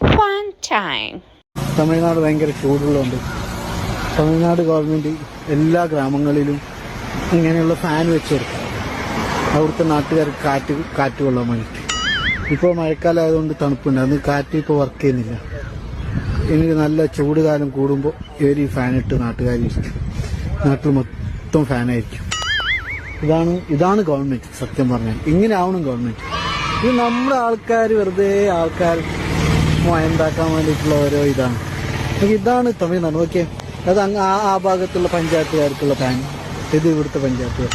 Fun time. Tamil Nadu ഭയങ്കര ചൂടുള്ളതുകൊണ്ട് Tamil Nadu government എല്ലാ ഗ്രാമങ്ങളിലും ഇങ്ങനെയുള്ള ഫാൻ വെച്ച് കൊടുക്കും. അവിടുത്തെ നാട്ടുകാർക്ക് കാറ്റ് കൊള്ളാൻ വേണ്ടിയിട്ട്. ഇപ്പോൾ മഴക്കാലം ആയതുകൊണ്ട് തണുപ്പുണ്ട്, അന്ന് കാറ്റ് ഇപ്പോൾ വർക്ക് ചെയ്യുന്നില്ല. ഇനി നല്ല ചൂട് കാലം കൂടുമ്പോൾ ഇവർ ഈ ഫാനിട്ട് നാട്ടുകാർ ഇരിക്കും. നാട്ടിൽ മൊത്തം ഫാനായിരിക്കും. ഇതാണ് ഗവൺമെൻറ്. സത്യം പറഞ്ഞാൽ ഇങ്ങനെ ആവണം ഗവൺമെൻറ്. ഇത് നമ്മുടെ ആൾക്കാർ വെറുതെ ആൾക്കാർ ഉണ്ടാക്കാൻ വേണ്ടിയിട്ടുള്ള ഓരോ ഇതാണ് തമിഴ്നാട്. ഓക്കെ, അത് ആ ഭാഗത്തുള്ള പഞ്ചായത്തുകാർക്കുള്ള ഫാൻ, ഇത് ഇവിടുത്തെ പഞ്ചായത്തുകാർ.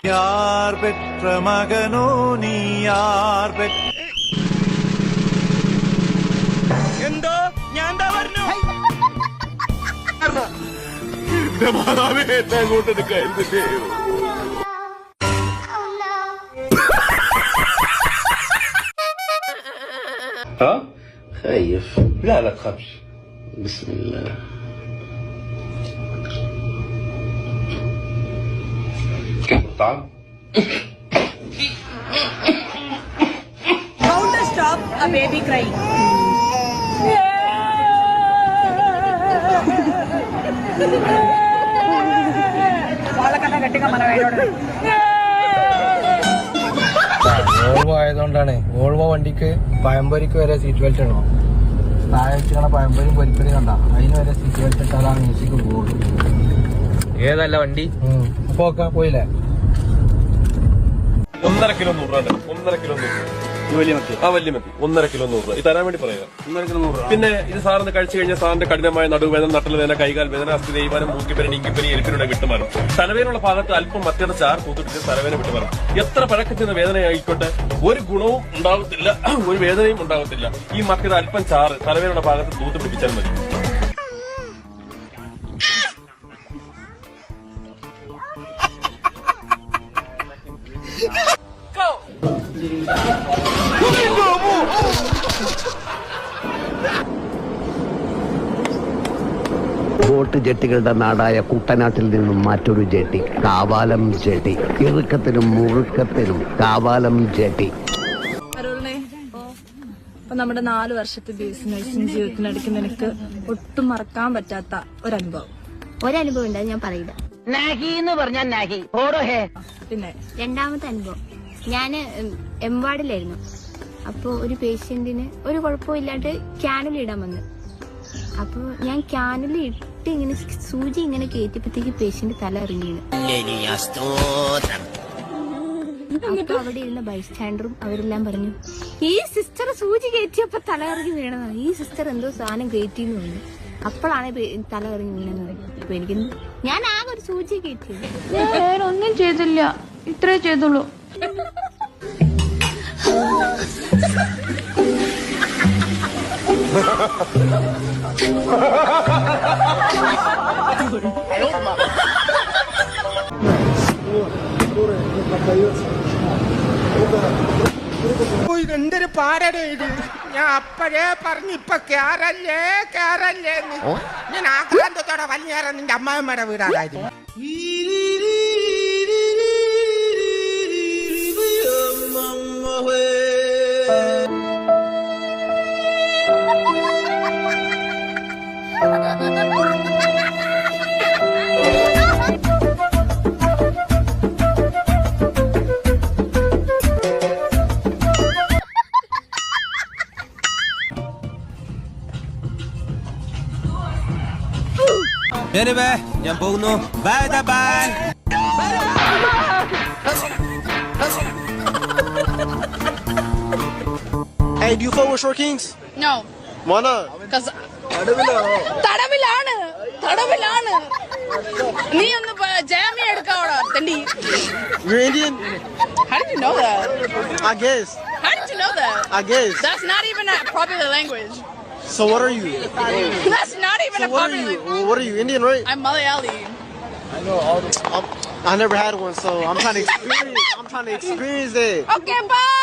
യാർ പെറ്റ മകനോ നീ യാർ എന്തോ ഞാൻ എന്താ പറഞ്ഞു എന്റെ മാതാവേ എന്നെ അങ്ങോട്ട് എടുക്കായിരുന്നു. خايف لا تخافش بسم الله طعم How to stop a baby crying? వాళ్ళకన్నా గట్టిగా మన వేయడం. വോൾവോ ആയതുകൊണ്ടാണ്. വോൾവോ വണ്ടിക്ക് പഴംപൊരിക്ക് വരെ സീറ്റ് ബെൽറ്റ് ഇടണം. താഴെ വെച്ചാൽ പഴംപൊരിയും പൊരിപ്പടി കണ്ട അതിന് വരെ സീറ്റ് ബെൽറ്റ് ഇട്ടാലാണ് മ്യൂസിക് പോകുള്ളൂ. ഏതല്ല വണ്ടി അപ്പൊ ഒക്കെ പോയില്ലേ. 1.5 കിലോ 100 രൂപ. 1.5 കിലോ 100 രൂപ. വലിയ മത്തി 1.5 കിലോ 100 രൂപ. ഇത് തരാൻ വേണ്ടി പറയാം. 1.5 കിലോ 100 രൂപ. പിന്നെ ഇത് സാറിന് കഴിച്ചു കഴിഞ്ഞാൽ സാറിന്റെ കഠിനമായ നടുവേദന, നട്ടലുവേദന, കൈകാൽ വേദന, അസ്ഥി തേയ്മാനം, മൂക്കിപ്പനി, ഇങ്കിപ്പനി, എരിപ്പിനുള്ള വിട്ടുമാറും. തലവേദനയുള്ള ഭാഗത്ത് അല്പം മറ്റൊരു ചാർ കൂത്തിട്ട് തലവേദന വിട്ടുമാറും. എത്ര പഴക്കത്തിന് വേദനയായിക്കോട്ടെ ഒരു ഗുണവും ഉണ്ടാവത്തില്ല, ഒരു വേദനയും ഉണ്ടാവത്തില്ല. ഈ മക്കത് അല്പം ചാറ് തലവേദനയുള്ള ഭാഗത്ത് തൂത്ത് പിടിപ്പിച്ചാൽ മതി. ബോട്ട് ജെട്ടികളുടെ നാടായ കുട്ടനാട്ടിൽ നിന്നും മറ്റൊരു ജെട്ടി, കാവാലം ജെട്ടി. ഇറുക്കത്തിനും മുറുക്കത്തിനും കാവാലം ജെട്ടി. അപ്പൊ നമ്മുടെ 4 വർഷത്തെ ബിസിനസ് ജീവിതത്തിനിടയ്ക്ക് നിനക്ക് ഒട്ടും മറക്കാൻ പറ്റാത്ത ഒരനുഭവം ഉണ്ട്, ഞാൻ പറയില്ല. പിന്നെ രണ്ടാമത്തെ അനുഭവം, ഞാന് എംവാർഡിലായിരുന്നു. അപ്പൊ ഒരു പേഷ്യന്റിന് ഒരു കുഴപ്പമില്ലാണ്ട് ക്യാനുലിടാൻ വന്നു. അപ്പൊ ഞാൻ ക്യാനുലി ഇട്ട് ഇങ്ങനെ സൂചി ഇങ്ങനെ കയറ്റിയപ്പോഴത്തേക്ക് പേഷ്യന്റ് തല ഇറങ്ങിയാണ്. അപ്പൊ അവിടെ ഇരുന്ന ബൈസ്റ്റാൻഡറും അവരെല്ലാം പറഞ്ഞു, ഈ സിസ്റ്റർ സൂചി കയറ്റിയപ്പോ തല ഇറങ്ങി വീണതാണ്, ഈ സിസ്റ്റർ എന്തോ സാധനം കയറ്റിന്ന് പറഞ്ഞു. അപ്പോഴാണ് തല ഇറങ്ങി വീണെന്ന് പറഞ്ഞു. അപ്പൊ എനിക്ക് ഞാൻ ആകെ ഒരു സൂചി കയറ്റിയത്. ഞാൻ ഒന്നും ചെയ്തില്ല, ഇത്രേ ചെയ്തുള്ളൂ. എന്തൊരു പാടേ ഇത്. ഞാൻ അപ്പഴേ പറഞ്ഞു ഇപ്പൊ കേറല്ലേ ഞാൻ ആക്രാന്തത്തോടെ വലിഞ്ഞേറാൻ നിന്റെ അമ്മായിമ്മയുടെ വീടായിരുന്നു. ഞാൻ പോകുന്നു. Bye bye. Hey, do you fuck with Short Kings? No. Why not? Because തടവിലാണ്. നീ ഒന്ന് ജാമ്യം എടുക്കാവോ തണ്ടി. You're Indian? How did you know that? I guess. How did you know that? I guess. That's not even a popular language. So what are you? That's not even a popular language. What are you? Indian, right? I'm Malayali. I know all the. I never had one, so I'm trying to experience. I'm trying to experience it. Okay, bye.